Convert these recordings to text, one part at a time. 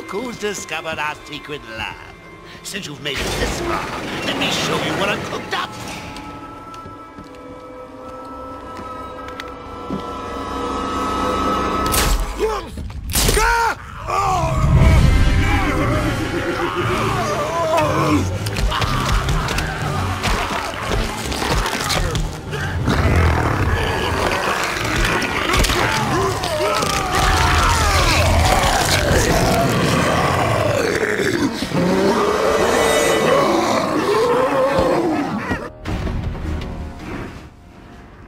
Look who's discovered our secret lab. Since you've made it this far, let me show you what I've cooked up.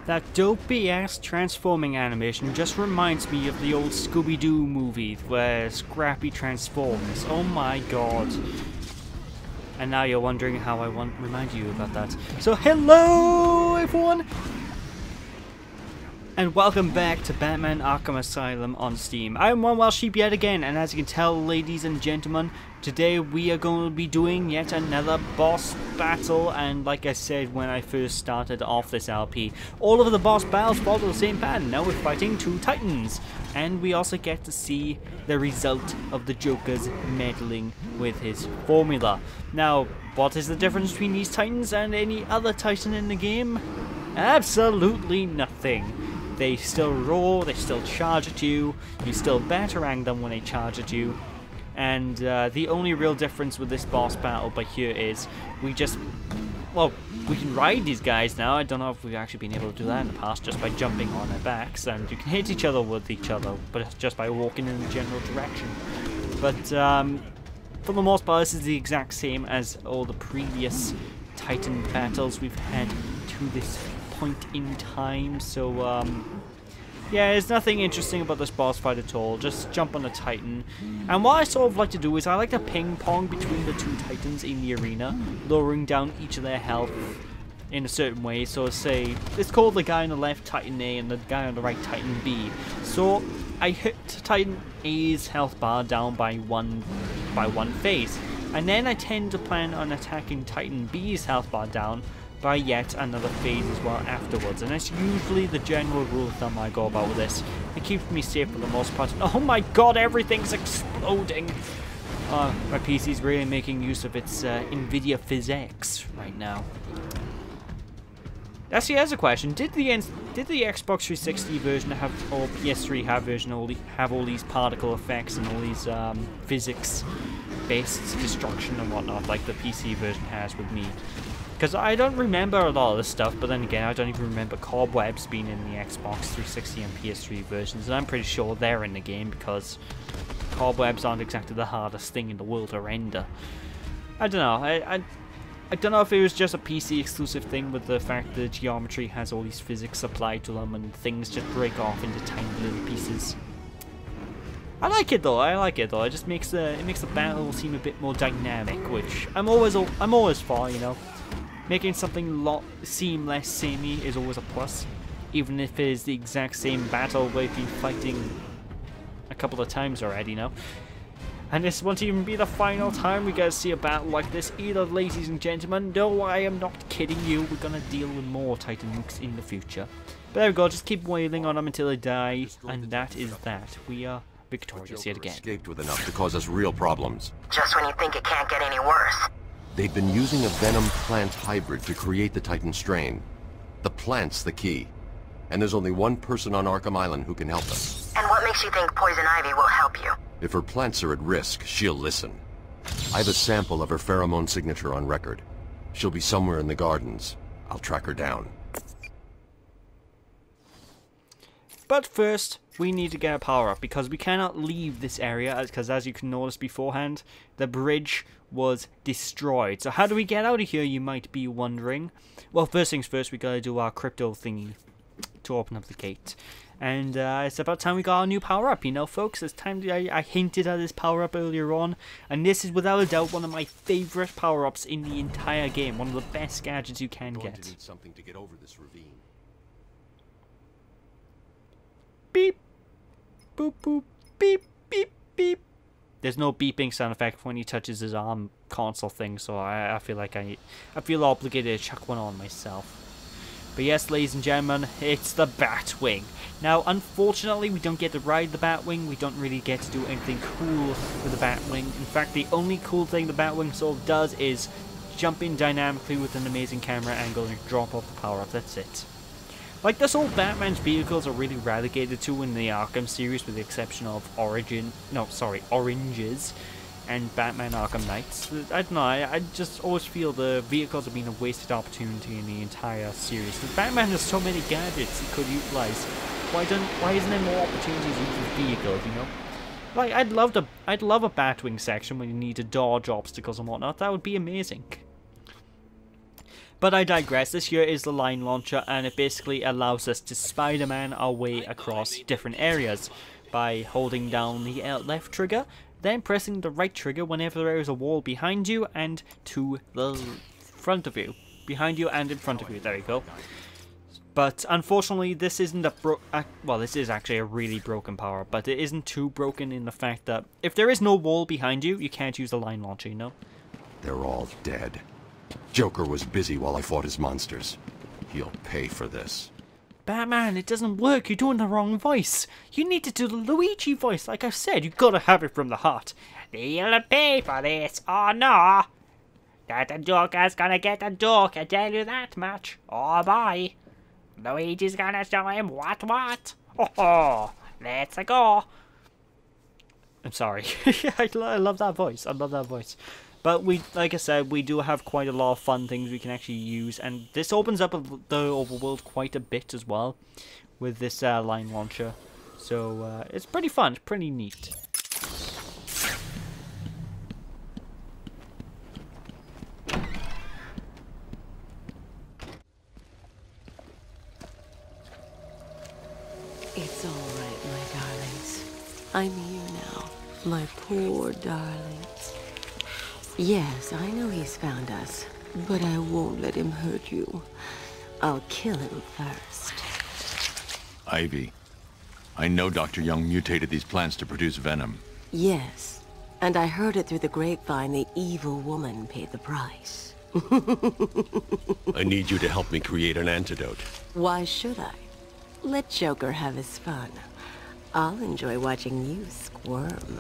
That dopey-ass transforming animation just reminds me of the old Scooby-Doo movie where Scrappy transforms. Oh my god. And now you're wondering how I remind you about that. So hello everyone! And welcome back to Batman Arkham Asylum on Steam. I am One Wild Sheep yet again, and as you can tell, ladies and gentlemen, today we are going to be doing yet another boss battle. And like I said when I first started off this LP, all of the boss battles follow the same pattern. Now we're fighting two titans, and we also get to see the result of the Joker's meddling with his formula. Now, what is the difference between these titans and any other titan in the game? Absolutely nothing. They still roar, they still charge at you, you still batarang them when they charge at you, and the only real difference with this boss battle by here is we just, well, we can ride these guys now. I don't know if we've actually been able to do that in the past, just by jumping on their backs, and you can hit each other with each other, but it's just by walking in the general direction. But for the most part, this is the exact same as all the previous Titan battles we've had to this point in time, so yeah, there's nothing interesting about this boss fight at all. Just jump on a Titan, and what I sort of like to do is I like to ping pong between the two Titans in the arena, lowering down each of their health in a certain way. So say let's call the guy on the left Titan A and the guy on the right Titan B. So I hit Titan A's health bar down by one phase, and then I tend to plan on attacking Titan B's health bar down by yet another phase as well afterwards, and that's usually the general rule of thumb I go about with this. It keeps me safe for the most part. Oh my god, everything's exploding! My PC's really making use of its NVIDIA physics right now. Actually, here's a question: Did the Xbox 360 version have, or PS3 have all these particle effects and all these physics-based destruction and whatnot, like the PC version has with me? Because I don't remember a lot of this stuff, but then again, I don't even remember cobwebs being in the Xbox 360 and PS3 versions, and I'm pretty sure they're in the game because cobwebs aren't exactly the hardest thing in the world to render. I don't know. I don't know if it was just a PC exclusive thing with the fact that geometry has all these physics applied to them and things just break off into tiny little pieces. I like it though. It just makes the battle seem a bit more dynamic, which I'm always for, you know. Making something seem less samey is always a plus, even if it is the exact same battle we've been fighting a couple of times already, you know. And this won't even be the final time we get to see a battle like this either, ladies and gentlemen. No, I am not kidding you. We're gonna deal with more Titans in the future. But there we go. Just keep wailing on them until they die, and that is that. We are victorious yet again. Escaped with enough to cause us real problems. Just when you think it can't get any worse. They've been using a venom plant hybrid to create the Titan strain. The plant's the key. And there's only one person on Arkham Island who can help us. And what makes you think Poison Ivy will help you? If her plants are at risk, she'll listen. I have a sample of her pheromone signature on record. She'll be somewhere in the gardens. I'll track her down. But first, we need to get a power up because we cannot leave this area, because as you can notice beforehand, the bridge was destroyed. So how do we get out of here, you might be wondering? Well, first things first, we gotta do our crypto thingy to open up the gate. And it's about time we got our new power up, you know, folks. It's time to, I hinted at this power up earlier on, and this is without a doubt one of my favorite power ups in the entire game. One of the best gadgets you can get. Need something to get over this ravine. Beep, boop, boop, beep, beep, beep. There's no beeping sound effect when he touches his arm console thing, so I feel like I feel obligated to chuck one on myself. But yes, ladies and gentlemen, it's the Batwing. Now, unfortunately, we don't get to ride the Batwing. We don't really get to do anything cool with the Batwing. In fact, the only cool thing the Batwing sort of does is jump in dynamically with an amazing camera angle and drop off the power-up. That's it. Like, this whole Batman's vehicles are really relegated to in the Arkham series, with the exception of Oranges and Batman Arkham Knights. I don't know, I just always feel the vehicles have been a wasted opportunity in the entire series. Because Batman has so many gadgets he could utilize. Why isn't there more opportunities to use his vehicles, you know? Like, I'd love a Batwing section when you need to dodge obstacles and whatnot. That would be amazing. But I digress. This here is the line launcher, and it basically allows us to Spider-Man our way across different areas by holding down the left trigger, then pressing the right trigger whenever there is a wall behind you and to the front of you. Behind you and in front of you, there you go. But unfortunately, this isn't a well, this is actually a really broken power, but it isn't too broken in the fact that if there is no wall behind you, you can't use the line launcher, you know? They're all dead. Joker was busy while I fought his monsters. He'll pay for this. Batman, it doesn't work. You're doing the wrong voice. You need to do the Luigi voice. Like I've said, you gotta have it from the heart. You'll pay for this, or no? That the Joker's gonna get a joke, I tell you that much. Oh boy. Luigi's gonna show him what? Oh, let's go. I'm sorry. I love that voice. I love that voice. But like I said, we do have quite a lot of fun things we can actually use, and this opens up the overworld quite a bit as well with this line launcher. So it's pretty fun. It's pretty neat. It's all right, my darlings. I'm here now, my poor darlings. Yes, I know he's found us, but I won't let him hurt you. I'll kill him first. Ivy, I know Dr. Young mutated these plants to produce venom. Yes, and I heard it through the grapevine the evil woman paid the price. I need you to help me create an antidote. Why should I? Let Joker have his fun. I'll enjoy watching you squirm.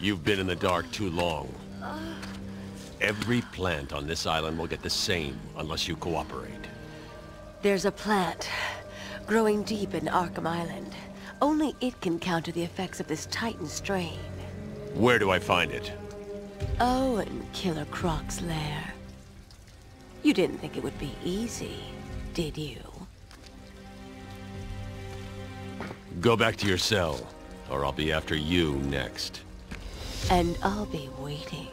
You've been in the dark too long. Every plant on this island will get the same unless you cooperate. There's a plant growing deep in Arkham Island. Only it can counter the effects of this Titan strain. Where do I find it? Oh, in Killer Croc's lair. You didn't think it would be easy, did you? Go back to your cell, or I'll be after you next. And I'll be waiting.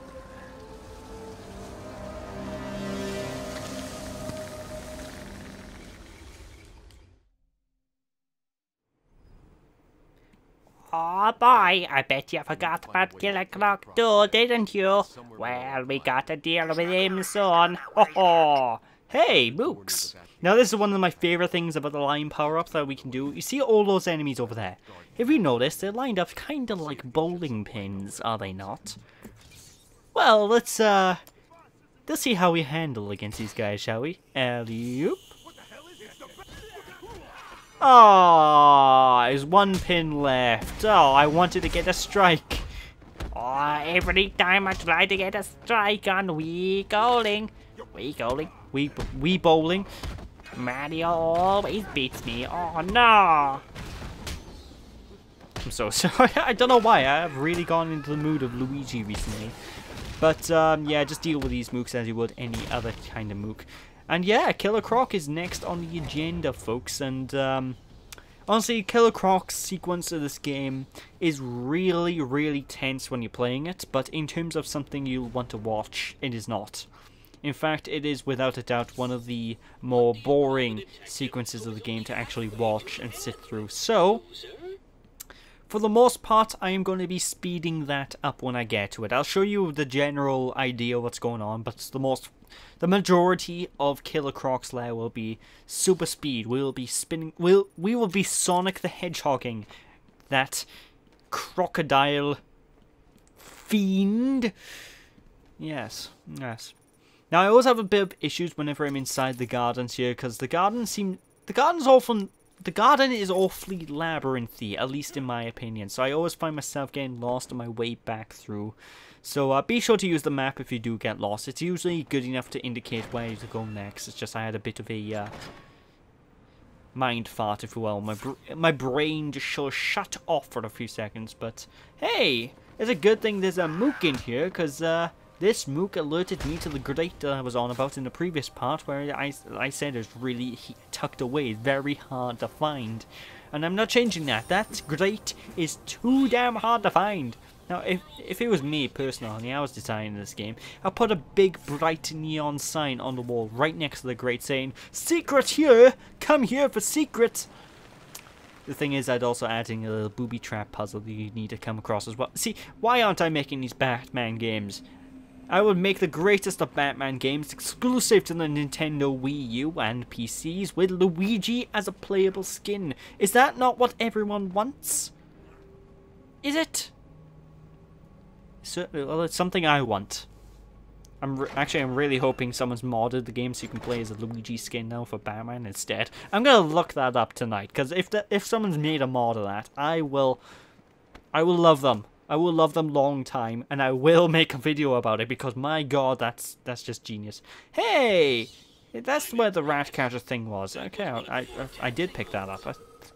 Oh boy, I bet you forgot about Killer Croc too, didn't you? Well, we gotta deal with him soon. Ho ho! Hey, Mooks! Now this is one of my favourite things about the line power-ups that we can do. You see all those enemies over there? If you notice, they're lined up kind of like bowling pins, are they not? Well, let's see how we handle against these guys, shall we? Alley-oop. Oh, there's one pin left. Oh, I wanted to get a strike. Oh, every time I try to get a strike on we bowling, we bowling. Mario always beats me. Oh no! I'm so sorry. I don't know why. I've really gone into the mood of Luigi recently. But yeah, just deal with these mooks as you would any other kind of mook. And yeah, Killer Croc is next on the agenda, folks. And honestly, Killer Croc's sequence of this game is really, really tense when you're playing it. But in terms of something you'll want to watch, it is not. In fact, it is without a doubt one of the more boring sequences of the game to actually watch and sit through. So, for the most part, I am going to be speeding that up when I get to it. I'll show you the general idea of what's going on, but the majority of Killer Croc's lair will be super speed. We will be spinning. We will be Sonic the Hedgehogging that crocodile fiend. Yes, yes. Now I always have a bit of issues whenever I'm inside the gardens here, because the garden is awfully labyrinthy, at least in my opinion. So I always find myself getting lost on my way back through. So be sure to use the map if you do get lost. It's usually good enough to indicate where to go next. It's just I had a bit of a mind fart, if you will. My brain just shut off for a few seconds. But hey, it's a good thing there's a mook in here, because this mook alerted me to the grate that I was on about in the previous part, where I said it's really tucked away, very hard to find. And I'm not changing that. That grate is too damn hard to find. Now, if it was me personally, I was designing this game, I'll put a big bright neon sign on the wall right next to the grate saying, "Secret here! Come here for secret!" The thing is, I'd also adding a little booby trap puzzle that you need to come across as well. See, why aren't I making these Batman games? I would make the greatest of Batman games exclusive to the Nintendo Wii U and PCs with Luigi as a playable skin. Is that not what everyone wants? Is it? Well, it's something I want. I'm really hoping someone's modded the game so you can play as a Luigi skin now for Batman instead. I'm gonna look that up tonight, because if someone's made a mod of that, I will love them. I will love them long time, and I will make a video about it, because my god, that's just genius. Hey, that's where the rat catcher thing was. Okay, I did pick that up.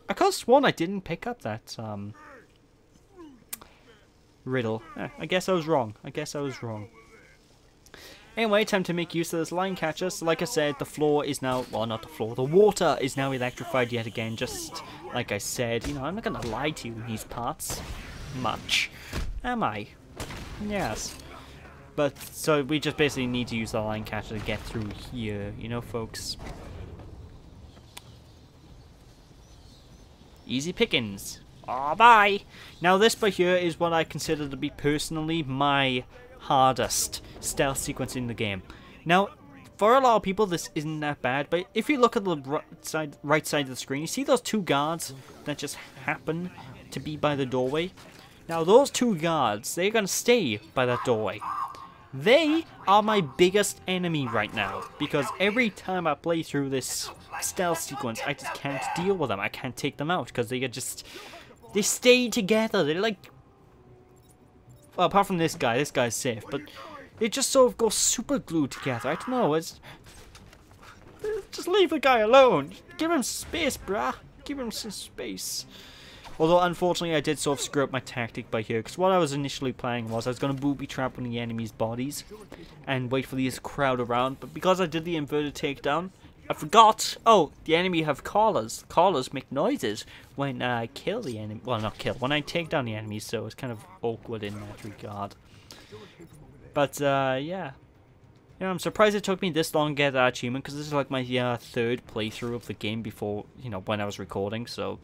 I could have sworn I didn't pick up that riddle. I guess I was wrong. Anyway, time to make use of this line catcher. So like I said, the floor is now, well, not the floor, the water is now electrified yet again, just like I said. You know, I'm not gonna lie to you in these parts much, am I? Yes. But, so we just basically need to use the line catcher to get through here, you know, folks. Easy pickings. Oh, bye! Now this by here is what I consider to be personally my hardest stealth sequence in the game. Now, for a lot of people this isn't that bad, but if you look at the right side of the screen, you see those two guards that just happen to be by the doorway? Now those two guards, they're gonna stay by that doorway. They are my biggest enemy right now, because every time I play through this stealth sequence, I just can't deal with them. I can't take them out, because they are just... They stay together. They're like... Well, apart from this guy's safe, but they just sort of go super glued together. I don't know, it's... Just leave the guy alone. Give him space, bruh. Give him some space. Although, unfortunately, I did sort of screw up my tactic by here, because what I was initially planning was I was going to booby trap one of the enemy's bodies and wait for these to crowd around, but because I did the inverted takedown, I forgot. Oh, the enemy have collars. Collars make noises when I kill the enemy. Well, not kill. When I take down the enemy, so it's kind of awkward in that regard. But, yeah. You know, I'm surprised it took me this long to get that achievement, because this is like my third playthrough of the game before, you know, when I was recording, so...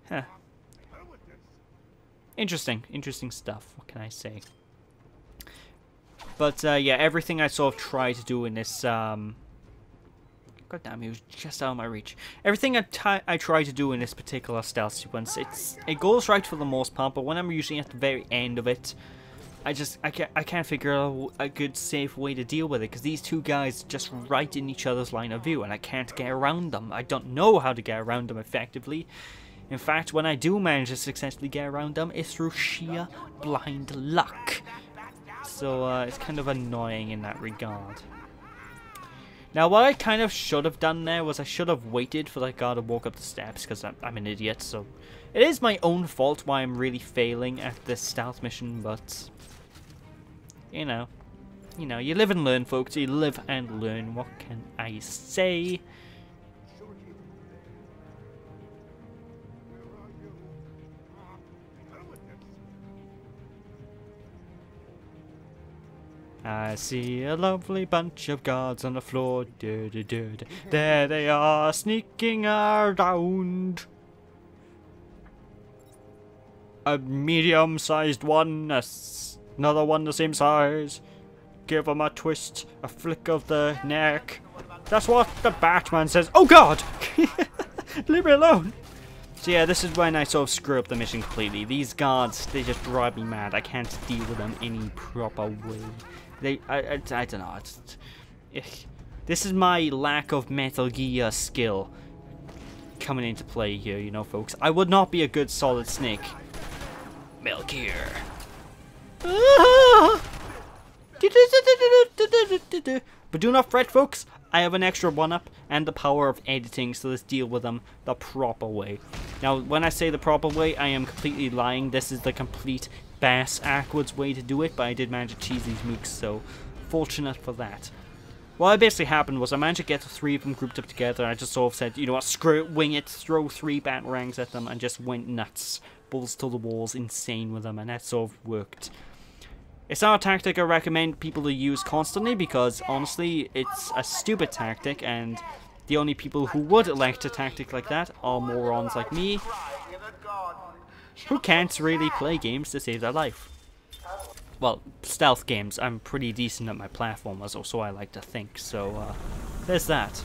Huh. Interesting stuff, what can I say? But, yeah, everything I sort of tried to do in this, God damn, he was just out of my reach. Everything I try to do in this particular stealth sequence, it goes right for the most part, but when I'm usually at the very end of it, I can't figure out a good safe way to deal with it, because these two guys are just right in each other's line of view, and I can't get around them. I don't know how to get around them effectively. In fact, when I do manage to successfully get around them, it's through sheer blind luck. So, it's kind of annoying in that regard. Now, what I kind of should have done there was I should have waited for that guy to walk up the steps, because I'm an idiot, so... It is my own fault why I'm really failing at this stealth mission, but... You know, you live and learn, folks. You live and learn. What can I say? I see a lovely bunch of guards on the floor. There they are, sneaking around. A medium-sized one, another one the same size. Give them a twist, a flick of the neck. That's what the Batman says. Oh God! Leave me alone. So yeah, this is when I sort of screw up the mission completely. These guards, they just drive me mad. I can't deal with them any proper way. I don't know. This is my lack of Metal Gear skill coming into play here, you know, folks. I would not be a good Solid Snake. Metal Gear. But do not fret, folks. I have an extra 1-up and the power of editing, so let's deal with them the proper way. Now, when I say the proper way, I am completely lying. This is the complete bass-ackwards way to do it, but I did manage to cheese these mooks, so fortunate for that. What basically happened was I managed to get the 3 of them grouped up together. I just sort of said, you know what, screw it, wing it, throw 3 batarangs at them, and just went nuts. Balls to the walls, insane with them, and that sort of worked. It's not a tactic I recommend people to use constantly because, honestly, it's a stupid tactic, and the only people who would elect a tactic like that are morons like me, who can't really play games to save their life. Well, stealth games. I'm pretty decent at my platformers, or so I like to think, so, there's that.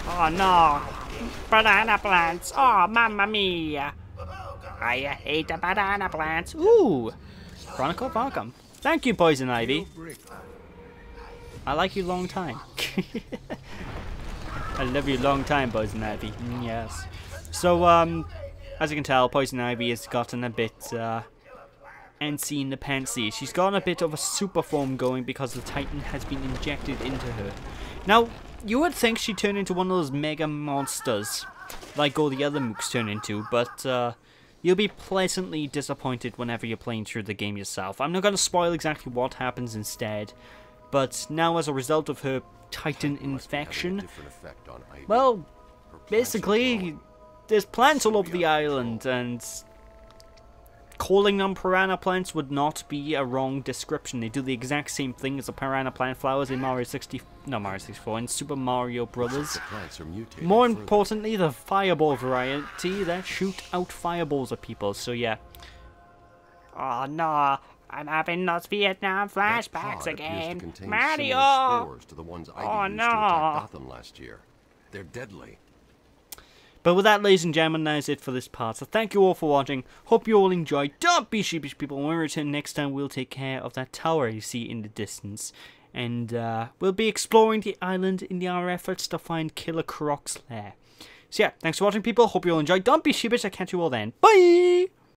Oh no! Banana plants! Oh, mamma mia! I hate the banana plants. Ooh! Chronicle of Arkham. Thank you, Poison Ivy. I like you long time. I love you long time, Poison Ivy. Yes. So, as you can tell, Poison Ivy has gotten a bit, antsy in the pantsy. She's got a bit of a super form going because the Titan has been injected into her. Now, you would think she'd turn into one of those mega monsters, like all the other mooks turn into, but, you'll be pleasantly disappointed whenever you're playing through the game yourself. I'm not going to spoil exactly what happens instead, but now as a result of her Titan infection, well, basically, there's plants all over the island, and calling them piranha plants would not be a wrong description. They do the exact same thing as the piranha plant flowers in Mario 64, in Super Mario Brothers. More importantly, the fireball variety that shoot out fireballs at people, so yeah. Oh no, I'm having those Vietnam flashbacks again. Mario! Oh no! They're deadly. But with that, ladies and gentlemen, that is it for this part. So thank you all for watching. Hope you all enjoyed. Don't be sheepish, people. When we return next time, we'll take care of that tower you see in the distance. And we'll be exploring the island in our efforts to find Killer Croc's lair. So yeah, thanks for watching, people. Hope you all enjoyed. Don't be sheepish. I'll catch you all then. Bye!